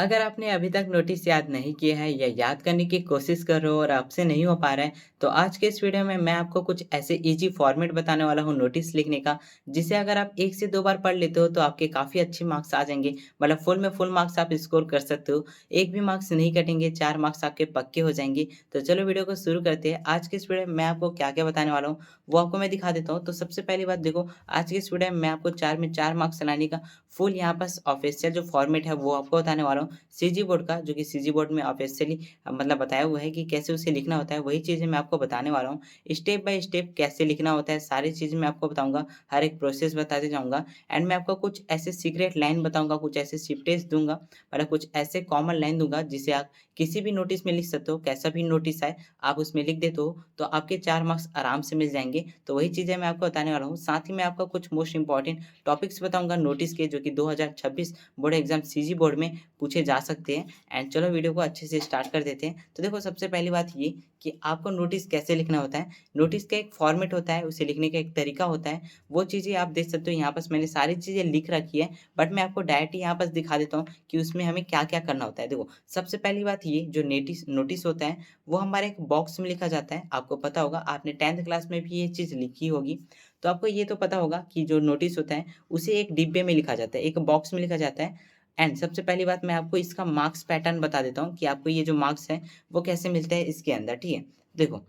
अगर आपने अभी तक नोटिस याद नहीं किया है या याद करने की कोशिश कर रहे हो और आपसे नहीं हो पा रहा है, तो आज के इस वीडियो में मैं आपको कुछ ऐसे इजी फॉर्मेट बताने वाला हूँ नोटिस लिखने का, जिसे अगर आप 1 से 2 बार पढ़ लेते हो तो आपके काफ़ी अच्छे मार्क्स आ जाएँगे। मतलब फुल में फुल मार्क्स आप स्कोर कर सकते हो। एक भी मार्क्स नहीं कटेंगे, 4 मार्क्स आपके पक्के हो जाएँगे। तो चलो वीडियो को शुरू करते हैं। आज के इस वीडियो में मैं आपको क्या-क्या बताने वाला हूँ, वो आपको मैं दिखा देता हूँ। तो सबसे पहली बात देखो, आज के इस वीडियो में मैं आपको 4 में 4 मार्क्स लाने का फुल यहाँ पास ऑफिशियल जो फॉर्मेट है वो आपको बताने वाला हूँ। सीजी बोर्ड का, जो कि सीजी बोर्ड में ऑफिशियली मतलब बताया हुआ है कि कैसे उसे लिखना होता है, वही चीज़ें मैं आपको बताने वाला हूँ। स्टेप बाय स्टेप कैसे लिखना होता है, सारी चीज़ें मैं आपको बताऊँगा, हर एक प्रोसेस बताते जाऊँगा एंड मैं आपको कुछ ऐसे सीक्रेट लाइन बताऊँगा, कुछ ऐसे शिफ्टेस दूँगा, मतलब कुछ ऐसे कॉमन लाइन दूँगा जिसे आप किसी भी नोटिस में लिख सकते हो, कैसा भी नोटिस आए, आप उसमें लिख देते हो, तो आपके 4 मार्क्स आराम से मिल जाएँगे। तो वही चीज़ें मैं आपको बताने वाला हूँ। साथ ही मैं आपको कुछ मोस्ट इम्पोर्टेंट टॉपिक्स बताऊँगा नोटिस के, जो कि 2026 बोर्ड एग्ज़ाम सीजी बोर्ड में पूछे जा सकते हैं। एंड चलो वीडियो को अच्छे से स्टार्ट कर देते हैं। तो देखो, सबसे पहली बात ये कि आपको नोटिस कैसे लिखना होता है। नोटिस का एक फॉर्मेट होता है, उसे लिखने का एक तरीका होता है। वो चीज़ें आप देख सकते हो, यहाँ पास मैंने सारी चीज़ें लिख रखी है, बट मैं आपको डायरेक्ट यहाँ पास दिखा देता हूँ कि उसमें हमें क्या-क्या करना होता है। देखो, सबसे पहली बात ये जो नेटिस नोटिस होता है, वो हमारे एक बॉक्स में लिखा जाता है। आपको पता होगा, आपने 10th क्लास में भी ये चीज़ लिखी होगी। तो आपको ये तो पता होगा कि जो नोटिस होता है, उसे एक डिब्बे में लिखा जाता है, एक बॉक्स में लिखा जाता है। एंड सबसे पहली बात मैं आपको इसका मार्क्स पैटर्न बता देता हूँ कि आपको ये जो मार्क्स हैं, वो कैसे मिलते हैं इसके अंदर, ठीक है? देखो,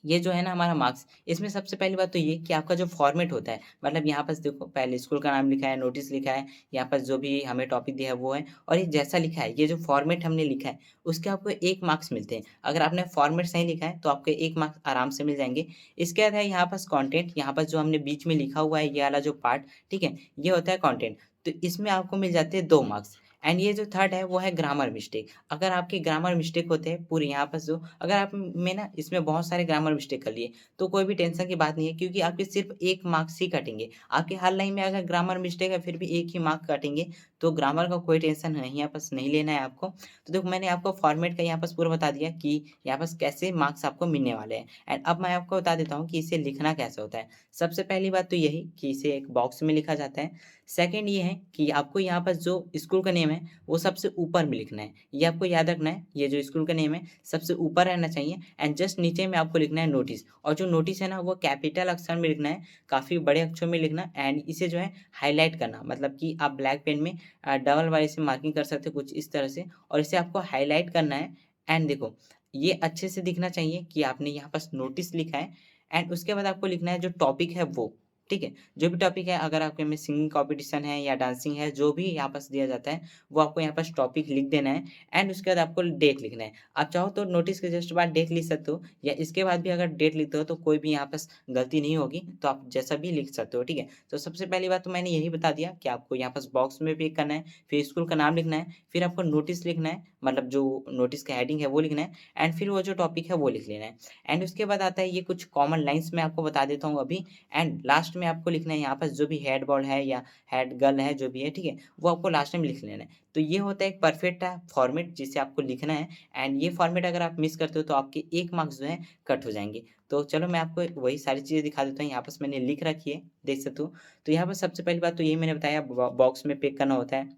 ये जो है ना हमारा मार्क्स, इसमें सबसे पहली बात तो ये कि आपका जो फॉर्मेट होता है, मतलब यहाँ पास देखो, पहले स्कूल का नाम लिखा है, नोटिस लिखा है, यहाँ पास जो भी हमें टॉपिक दिया है वो है, और ये जैसा लिखा है, ये जो फॉर्मेट हमने लिखा है, उसके आपको 1 मार्क्स मिलते हैं। अगर आपने फॉर्मेट सही लिखा है, तो आपके 1 मार्क्स आराम से मिल जाएँगे। इसके बाद है यहाँ पास कंटेंट, यहाँ पास जो हमने बीच में लिखा हुआ है, ये वाला जो पार्ट, ठीक है? ये होता है कंटेंट। तो इसमें आपको मिल जाते हैं 2 मार्क्स। एंड ये जो थर्ड है, वो है ग्रामर मिस्टेक। अगर आपके ग्रामर मिस्टेक होते हैं पूरे यहाँ पास, जो अगर आप में ना इसमें बहुत सारे ग्रामर मिस्टेक कर लिए, तो कोई भी टेंशन की बात नहीं है, क्योंकि आपके सिर्फ़ 1 मार्क्स ही कटेंगे। आपके हर लाइन में अगर ग्रामर मिस्टेक है, फिर भी 1 ही मार्क कटेंगे, तो ग्रामर का कोई टेंशन नहीं, यहाँ पास नहीं लेना है आपको। तो देखो, मैंने आपको फॉर्मेट का यहाँ पास पूरा बता दिया कि यहाँ पास कैसे मार्क्स आपको मिलने वाले हैं। एंड अब मैं आपको बता देता हूँ कि इसे लिखना कैसे होता है। सबसे पहली बात तो यही कि इसे एक बॉक्स में लिखा जाता है। सेकंड ये है कि आपको यहाँ पास जो स्कूल का नेम है, वो सबसे ऊपर में लिखना है। ये आपको याद रखना है, ये जो स्कूल का नेम है, सबसे ऊपर रहना चाहिए एंड जस्ट नीचे में आपको लिखना है नोटिस, और जो नोटिस है ना, वो कैपिटल अक्षर में लिखना है, काफ़ी बड़े अक्षर में लिखना एंड इसे जो है हाइलाइट करना, मतलब कि आप ब्लैक पेन में डबल वाई से मार्किंग कर सकते हो कुछ इस तरह से, और इसे आपको हाइलाइट करना है। एंड देखो, ये अच्छे से दिखना चाहिए कि आपने यहाँ पास नोटिस लिखा है। एंड उसके बाद आपको लिखना है जो टॉपिक है वो, ठीक है? जो भी टॉपिक है, अगर आपके में सिंगिंग कॉम्पिटिशन है या डांसिंग है, जो भी यहाँ पास दिया जाता है, वो आपको यहाँ पास टॉपिक लिख देना है एंड उसके बाद आपको डेट लिखना है। आप चाहो तो नोटिस के जस्ट बाद डेट लिख सकते हो, या इसके बाद भी अगर डेट लिखते हो तो कोई भी यहाँ पास गलती नहीं होगी, तो आप जैसा भी लिख सकते हो, ठीक है? तो सबसे पहली बात तो मैंने यही बता दिया कि आपको यहाँ पास बॉक्स में पिक करना है, फिर स्कूल का नाम लिखना है, फिर आपको नोटिस लिखना है, मतलब जो नोटिस का हेडिंग है वो लिखना है एंड फिर वो जो टॉपिक है वो लिख लेना है। एंड उसके बाद आता है ये कुछ कॉमन लाइन्स मैं आपको बता देता हूँ अभी। एंड लास्ट में आपको लिखना है यहाँ पास जो भी हेड बॉय है या हेड गर्ल है, जो भी है, ठीक है? वो आपको लास्ट में लिख लेना है। तो ये होता है एक परफेक्ट फॉर्मेट जिसे आपको लिखना है एंड ये फॉर्मेट अगर आप मिस करते हो तो आपके 1 मार्क्स जो है कट हो जाएँगे। तो चलो मैं आपको वही सारी चीज़ें दिखा देता हूँ, यहाँ पास मैंने लिख रखी है, देख सकते हो। तो यहाँ पर सबसे पहली बात तो यही मैंने बताया, बॉक्स में पिक करना होता है।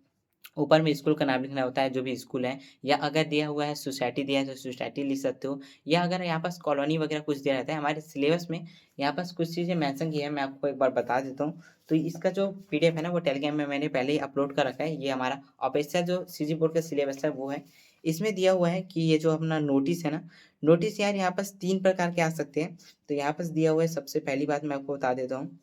ऊपर में स्कूल का नाम लिखना होता है, जो भी स्कूल है, या अगर दिया हुआ है सोसाइटी दिया है तो सोसाइटी लिख सकते हो, या अगर यहाँ पास कॉलोनी वगैरह कुछ दिया रहता है हमारे सिलेबस में, यहाँ पास कुछ चीज़ें मेंशन की है, मैं आपको एक बार बता देता हूँ। तो इसका जो पीडीएफ है ना, वो टेलीग्राम में मैंने पहले ही अपलोड कर रखा है। ये हमारा ऑफिशियल जो सीजी बोर्ड का सिलेबस है वो है। इसमें दिया हुआ है कि ये जो अपना नोटिस है ना, नोटिस यार यहाँ पास 3 प्रकार के आ सकते हैं। तो यहाँ पास दिया हुआ है, सबसे पहली बात मैं आपको बता देता हूँ।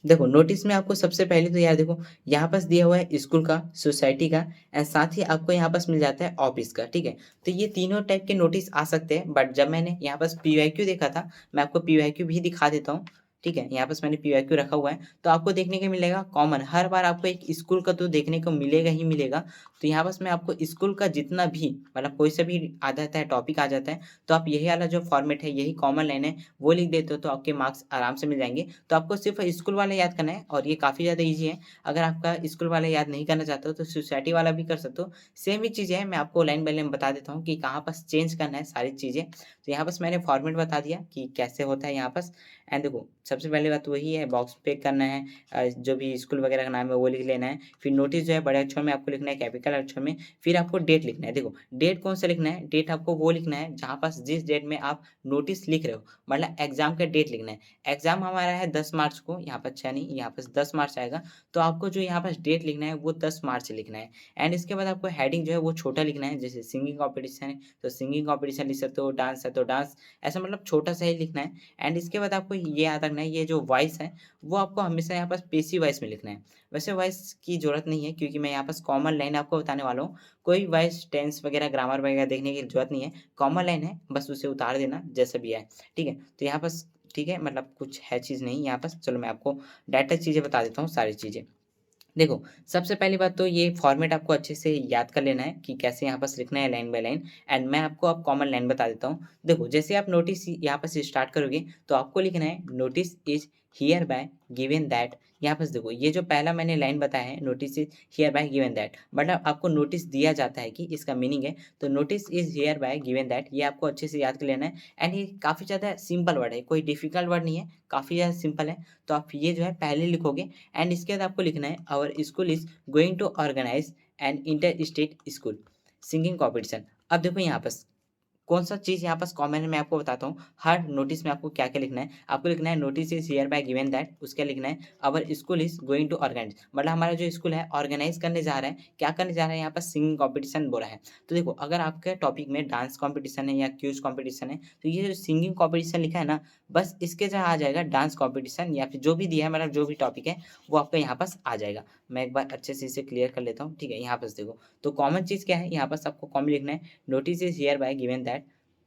देखो, नोटिस में आपको सबसे पहले तो यार देखो, यहाँ पास दिया हुआ है स्कूल का, सोसाइटी का एंड साथ ही आपको यहाँ पास मिल जाता है ऑफिस का, ठीक है? तो ये तीनों टाइप के नोटिस आ सकते हैं, बट जब मैंने यहाँ पास पीवाईक्यू देखा था, मैं आपको पीवाईक्यू भी दिखा देता हूँ, ठीक है? यहाँ पास मैंने पीवाईक्यू रखा हुआ है, तो आपको देखने को मिलेगा कॉमन, हर बार आपको एक स्कूल का तो देखने को मिलेगा ही मिलेगा। तो यहाँ पास मैं आपको स्कूल का जितना भी, मतलब कोई सा भी आ जाता है, टॉपिक आ जाता है, तो आप यही वाला जो फॉर्मेट है, यही कॉमन लाइन है, वो लिख देते हो तो आपके मार्क्स आराम से मिल जाएँगे। तो आपको सिर्फ़ स्कूल वाला याद करना है और ये काफ़ी ज़्यादा ईज़ी है। अगर आपका स्कूल वाला याद नहीं करना चाहते हो तो सोसाइटी वाला भी कर सकते हो। सेम ही चीज़ें हैं, मैं आपको लाइन बाय लाइन बता देता हूँ कि कहाँ पास चेंज करना है सारी चीज़ें। तो यहाँ पास मैंने फॉर्मेट बता दिया कि कैसे होता है यहाँ पास। एंड देखो, सबसे पहली बात वही है, बॉक्स पे करना है, जो भी स्कूल वगैरह का नाम है वो लिख लेना है। फिर नोटिस जो है बड़े अक्षर में आपको लिखना है, कैपिटल अक्षर में। फिर आपको डेट लिखना है। देखो डेट कौन सा लिखना है, डेट आपको वो लिखना है जहाँ पास जिस डेट में आप नोटिस लिख रहे हो, मतलब एग्जाम का डेट लिखना है। एग्जाम हमारा है 10 मार्च को, यहाँ पर 6 नहीं, यहाँ पर 10 मार्च आएगा। तो आपको जो यहाँ पर डेट लिखना है वो 10 मार्च लिखना है। एंड इसके बाद आपको हेडिंग जो है वो छोटा लिखना है, जैसे सिंगिंग कॉम्पिटिशन है तो सिंगिंग कॉम्पिटिशन लिख सकते हो, डांस है तो डांस, ऐसा मतलब छोटा सा ही लिखना है। एंड इसके बाद आपको ये याद रखना है, ये जो वॉइस है वो आपको हमेशा यहाँ पर पेसिव वॉइस में लिखना है। वैसे वॉइस की ज़रूरत नहीं है, क्योंकि मैं यहाँ पर कॉमन लाइन आपको बताने वाला हूँ। कोई वॉइस टेंस वगैरह ग्रामर वगैरह देखने की ज़रूरत नहीं है। कॉमन लाइन है, बस उसे उतार देना जैसा भी है, ठीक है। तो यहाँ पर ठीक है, मतलब कुछ है चीज़ नहीं यहाँ पर। चलो मैं आपको डायरेक्ट चीज़ें बता देता हूँ, सारी चीज़ें। देखो, सबसे पहली बात तो ये फॉर्मेट आपको अच्छे से याद कर लेना है कि कैसे यहाँ पास लिखना है लाइन बाय लाइन। एंड मैं आपको अब कॉमन लाइन बता देता हूँ। देखो, जैसे आप नोटिस यहाँ पर से स्टार्ट करोगे तो आपको लिखना है notice is hereby given that. यहाँ पास देखो, ये जो पहला मैंने लाइन बताया है, notice is hereby given that, मतलब आपको नोटिस दिया जाता है कि इसका मीनिंग है। तो notice is hereby given that, ये आपको अच्छे से याद कर लेना है। एंड ये काफ़ी ज़्यादा सिंपल वर्ड है, कोई डिफ़िकल्ट वर्ड नहीं है, काफ़ी ज़्यादा सिंपल है। तो आप ये जो है पहले लिखोगे। एंड इसके बाद आपको लिखना है our school is going to organise an inter state school singing competition. अब देखो यहाँ पर कौन-सा चीज़ यहाँ पास कॉमन है, मैं आपको बताता हूँ। हर नोटिस में आपको क्या-क्या लिखना है। आपको लिखना है notice is hereby given that, उसके लिखना है our school is going to organise, मतलब हमारा जो स्कूल है ऑर्गेनाइज़ करने जा रहा है। क्या करने जा रहा है, यहाँ पर सिंगिंग कॉम्पिटिशन बोला है। तो देखो, अगर आपके टॉपिक में डांस कॉम्पिटिशन है या क्विज़ कॉम्पिटिशन है, तो ये जो सिंगिंग कॉम्पिटिशन लिखा है ना, बस इसके जगह आ जाएगा डांस कॉम्पिटिशन, या फिर जो भी दिया है, मतलब जो भी टॉपिक है, वो आपका यहाँ पास आ जाएगा। मैं एक बार अच्छे से इसे क्लियर कर लेता हूँ, ठीक है। यहाँ पास देखो, तो कॉमन चीज़ क्या है, यहाँ पास आपको कॉमन लिखना है notice is hereby given that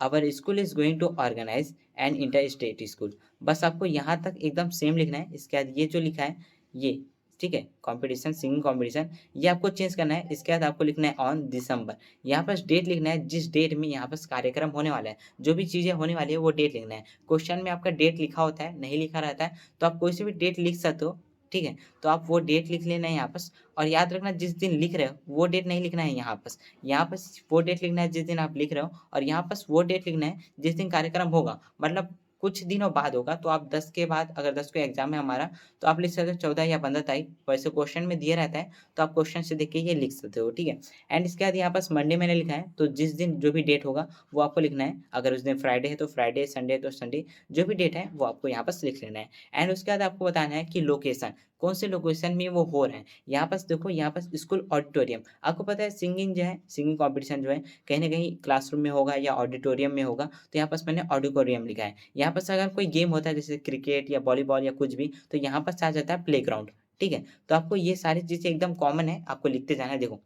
our school is going to organise an inter state school. बस आपको यहाँ तक एकदम सेम लिखना है। इसके बाद ये जो लिखा है ये, ठीक है, कॉम्पिटिशन सिंगिंग कॉम्पिटिशन, ये आपको चेंज करना है। इसके बाद आपको लिखना है ऑन दिसंबर, यहाँ पर डेट लिखना है जिस डेट में यहाँ पर कार्यक्रम होने वाला है, जो भी चीज़ें होने वाली है वो डेट लिखना है। क्वेश्चन में आपका डेट लिखा होता है, नहीं लिखा रहता है, तो आप कोई सी भी डेट लिख सकते हो, ठीक है। तो आप वो डेट लिख लेना है यहाँ पर। और याद रखना, जिस दिन लिख रहे हो वो डेट नहीं लिखना है यहाँ पर। यहाँ पर वो डेट लिखना है जिस दिन आप लिख रहे हो, और यहाँ पर वो डेट लिखना है जिस दिन कार्यक्रम होगा, मतलब कुछ दिनों बाद होगा। तो आप 10 के बाद, अगर 10 को एग्जाम है हमारा, तो आप लिख सकते हो 14 या 15 तारीख, वैसे क्वेश्चन में दिया रहता है, तो आप क्वेश्चन से देख के ये लिख सकते हो, ठीक है। एंड इसके बाद यहाँ पास मंडे मैंने लिखा है, तो जिस दिन जो भी डेट होगा वो आपको लिखना है। अगर उस दिन फ्राइडे है तो फ्राइडे, संडे है तो संडे, जो भी डेट है वो आपको यहाँ पास लिख लेना है। एंड उसके बाद आपको बताना है कि लोकेशन, कौन से लोकेशन में वो हो रहा है। यहाँ पास देखो, यहाँ पास स्कूल ऑडिटोरियम, आपको पता है सिंगिंग जो है, सिंगिंग कॉम्पिटिशन जो है कहीं न कहीं क्लासरूम में होगा या ऑडिटोरियम में होगा, तो यहाँ पास मैंने ऑडिटोरियम लिखा है। यहाँ पास अगर कोई गेम होता है जैसे क्रिकेट या वॉलीबॉल या कुछ भी, तो यहाँ पास आ जाता है प्लेग्राउंड, ठीक है। तो आपको ये सारी चीज़ें एकदम कॉमन है, आपको लिखते जाना है। देखो,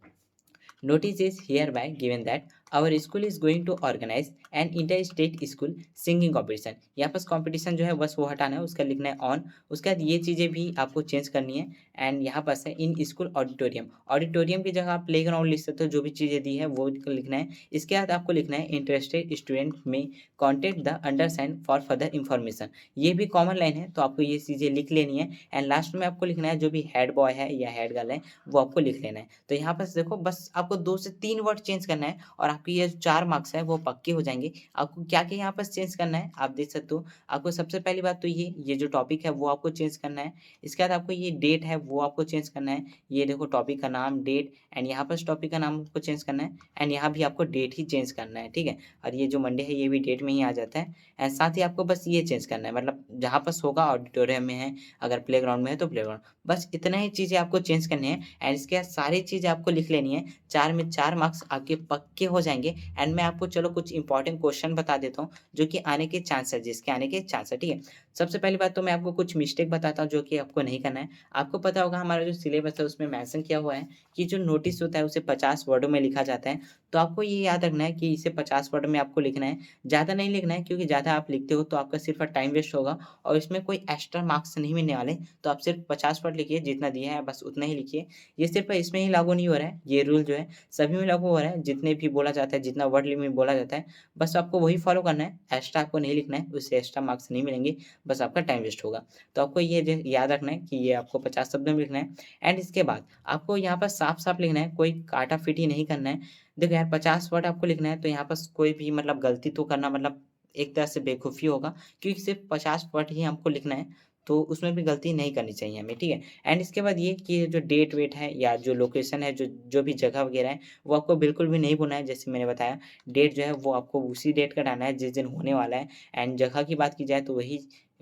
notice is hereby given that our school is going to organize an inter-state school singing competition। यहाँ पास competition जो है बस वो हटाना है, उसका लिखना है on। उसके बाद ये चीज़ें भी आपको चेंज करनी है। एंड यहाँ पास है इन स्कूल ऑडिटोरियम, ऑडिटोरियम की जगह आप प्ले ग्राउंड लिख सकते हो, जो भी चीज़ें दी है वो लिखना है। इसके बाद आपको लिखना है इंटरेस्टेड स्टूडेंट में contact the undersigned for further information. ये भी कॉमन लाइन है, तो आपको ये चीज़ें लिख लेनी है। एंड लास्ट में आपको लिखना है जो भी हेड बॉय है या हेड गर्ल है वो आपको लिख लेना है। तो यहाँ पर देखो, बस आपको 2 से 3 वर्ड चेंज करना है और आपके ये 4 मार्क्स है वो पक्के हो जाएँगे। आपको क्या-क्या यहाँ पर चेंज करना है आप देख सकते हो। आपको सबसे पहली बात तो ये जो टॉपिक है वो आपको चेंज करना है। इसके बाद आपको ये डेट है वो आपको चेंज करना है। ये देखो टॉपिक का नाम, डेट, एंड यहाँ पर टॉपिक का नाम आपको चेंज करना है। एंड यहाँ भी आपको डेट ही चेंज करना है, ठीक है। और ये जो मंडे है ये भी डेट में ही आ जाता है। एंड साथ ही आपको बस ये चेंज करना है, मतलब जहाँ पास होगा ऑडिटोरियम में है, अगर प्लेग्राउंड में है तो प्लेग्राउंड, बस इतना ही चीज़ें आपको चेंज करनी है। एंड इसके बाद सारी चीज़ें आपको लिख लेनी है। 4 में 4 मार्क्स आपके पक्के हो जाएँगे। एंड मैं आपको चलो कुछ इंपॉर्टेंट क्वेश्चन बता देता हूँ, जो कि आने के चांस है, जिसके आने के चांस है, ठीक है। सबसे पहली बात तो मैं आपको कुछ मिस्टेक बताता हूँ, जो कि आपको नहीं करना है। आपको पता होगा हमारा जो सिलेबस है उसमें मेंशन किया हुआ है कि जो नोटिस होता है उसे 50 वर्डों में लिखा जाता है। तो आपको ये याद रखना है कि इसे 50 वर्ड में आपको लिखना है। ज़्यादा नहीं लिखना है, क्योंकि ज़्यादा आप लिखते हो तो आपका सिर्फ़ टाइम वेस्ट होगा और इसमें कोई एक्स्ट्रा मार्क्स नहीं मिलने वाले। तो आप सिर्फ़ 50 वर्ड लिखिए, जितना दिया है बस उतना ही लिखिए। ये सिर्फ़ इसमें ही लागू नहीं हो रहा है, ये रूल जो है सभी में लागू हो रहा है, जितने भी बोला जाता है, जितना वर्ड लिमिट बोला जाता है, बस आपको वही फ़ॉलो करना है, एक्स्ट्रा आपको नहीं लिखना है, उससे एक्स्ट्रा मार्क्स नहीं मिलेंगे, बस आपका टाइम वेस्ट होगा। तो आपको ये याद रखना है कि ये आपको 50 शब्दों में लिखना है। एंड इसके बाद आपको यहाँ पर साफ-साफ लिखना है, कोई काटा-पीटी नहीं करना है। देखो यार, 50 वर्ड आपको लिखना है, तो यहाँ पास कोई भी मतलब गलती तो करना मतलब एक तरह से बेवकूफ़ी होगा, क्योंकि सिर्फ़ 50 वर्ड ही हमको लिखना है। तो उसमें भी गलती नहीं करनी चाहिए हमें, ठीक है। एंड इसके बाद ये कि जो डेट वेट है या जो लोकेशन है, जो जो भी जगह वगैरह है, वो आपको बिल्कुल भी नहीं भूलना है। जैसे मैंने बताया, डेट जो है वो आपको उसी डेट का डालना है जिस दिन होने वाला है। एंड जगह की बात की जाए तो वही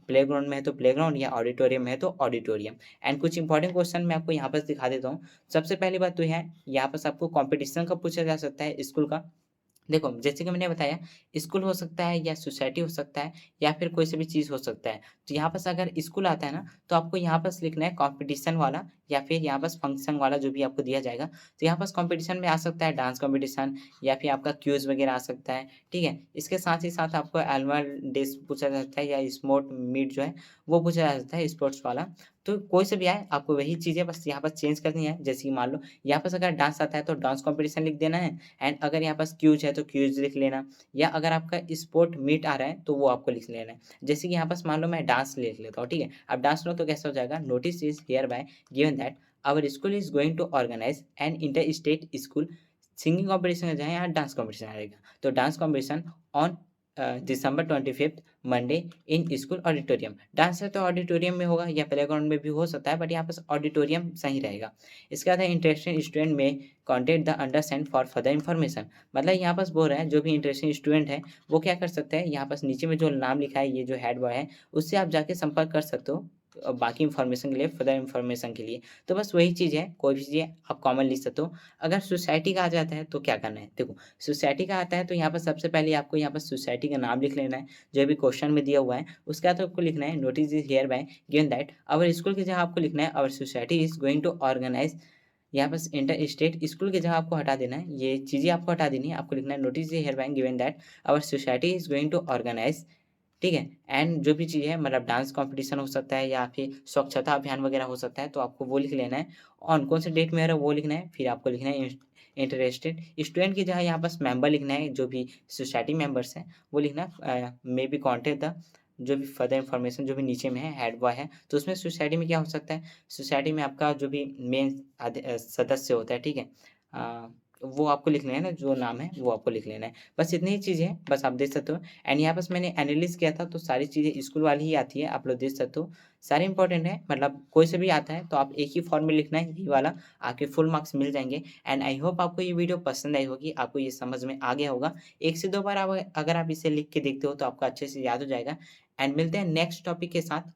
प्लेग्राउंड में है तो प्लेग्राउंड, या ऑडिटोरियम में है तो ऑडिटोरियम। एंड कुछ इंपॉर्टेंट क्वेश्चन मैं आपको यहाँ पर दिखा देता हूँ। सबसे पहली बात तो ये है, यहाँ पर आपको कॉम्पिटिशन का पूछा जा सकता है स्कूल का। देखो, जैसे कि मैंने बताया, स्कूल हो सकता है या सोसाइटी हो सकता है या फिर कोई सी भी चीज़ हो सकता है। तो यहाँ पास अगर स्कूल आता है ना, तो आपको यहाँ पास लिखना है कॉम्पिटिशन वाला, या फिर यहाँ पास फंक्शन वाला जो भी आपको दिया जाएगा। तो यहाँ पास कॉम्पिटिशन में आ सकता है डांस कॉम्पिटिशन, या फिर आपका क्विज़ वगैरह आ सकता है, ठीक है। इसके साथ ही साथ आपको एनुअल डेज़ पूछा जा सकता है, या स्पोर्ट मीट जो है वो पूछा जा सकता है स्पोर्ट्स वाला। तो कोई से भी आए, आपको वही चीज़ें बस यहाँ पर चेंज करनी है। जैसे कि मान लो यहाँ पास अगर डांस आता है तो डांस कॉम्पिटिशन लिख देना है। एंड अगर यहाँ पास क्यूज है तो क्यूज लिख लेना, या अगर आपका स्पोर्ट मीट आ रहा है तो वो आपको लिख लेना है। जैसे कि यहाँ पास मान लो मैं डांस लिख लेता हूँ, ठीक है। अब डांस लो तो कैसा हो जाएगा, notice is hereby given that our school is going to organise an inter state school singing competition हो जाए, यहाँ डांस कॉम्पिटिशन आएगा। तो dance competition on December 25 Monday in school auditorium. Dance है तो ऑडिटोरियम में होगा या प्लेग्राउंड में भी हो सकता है, बट यहाँ पर ऑडिटोरियम सही रहेगा। इसके बाद है इंटरेस्टेड स्टूडेंट में contact the understand for further information. मतलब यहाँ पास बोल रहा है जो भी इंटरेस्टेड स्टूडेंट है वो क्या कर सकते हैं, यहाँ पास नीचे में जो नाम लिखा है, ये जो हेड बॉय है, उससे आप जाके संपर्क कर सकते हो बाकी इन्फॉर्मेशन के लिए, फर्दर इन्फॉर्मेशन के लिए। तो बस वही चीज़ है, कोई भी चीज़ आप कॉमन लिख सकते हो। अगर सोसाइटी का आ जाता है तो क्या करना है, देखो सोसाइटी का आता है तो यहाँ पर सबसे पहले आपको यहाँ पर सोसाइटी का नाम लिख लेना है जो भी क्वेश्चन में दिया हुआ है। उसके बाद आपको लिखना है notice is hereby given that our school की जगह आपको लिखना है our society is going to organise. यहाँ बस इंटर स्टेट स्कूल की जगह आपको हटा देना है, ये चीज़ें आपको हटा देनी है। आपको लिखना है notice hereby given that our society is going to organise, ठीक है। एंड जो भी चीज़ है, मतलब डांस कॉम्पिटिशन हो सकता है या फिर स्वच्छता अभियान वगैरह हो सकता है, तो आपको वो लिख लेना है। ऑन कौन से डेट में हो रहा है वो लिखना है। फिर आपको लिखना है इंटरेस्टेड स्टूडेंट की जगह यहाँ पास मेंबर लिखना है, जो भी सोसाइटी मेंबर्स हैं वो लिखना मे बी कॉन्टेक्ट द, जो भी फर्दर इन्फॉर्मेशन जो भी नीचे में है हेड बॉय है। तो उसमें सोसाइटी में क्या हो सकता है, सोसाइटी में आपका जो भी मेन सदस्य होता है, ठीक है। वो आपको लिख लेना है ना, जो नाम है वो आपको लिख लेना है। बस इतनी ही चीज़ें हैं, बस आप देख सकते हो। एंड यहाँ पास मैंने एनालिसिस किया था तो सारी चीज़ें स्कूल वाली ही आती है, आप लोग देख सकते हो। सारे इंपॉर्टेंट है, मतलब कोई से भी आता है तो आप एक ही फॉर्म में लिखना है, यही वाला आपके फुल मार्क्स मिल जाएंगे। एंड आई होप आपको ये वीडियो पसंद आई होगी, आपको ये समझ में आ गया होगा। एक से दो बार आप अगर आप इसे लिख के देखते हो तो आपको अच्छे से याद हो जाएगा। एंड मिलते हैं नेक्स्ट टॉपिक के साथ।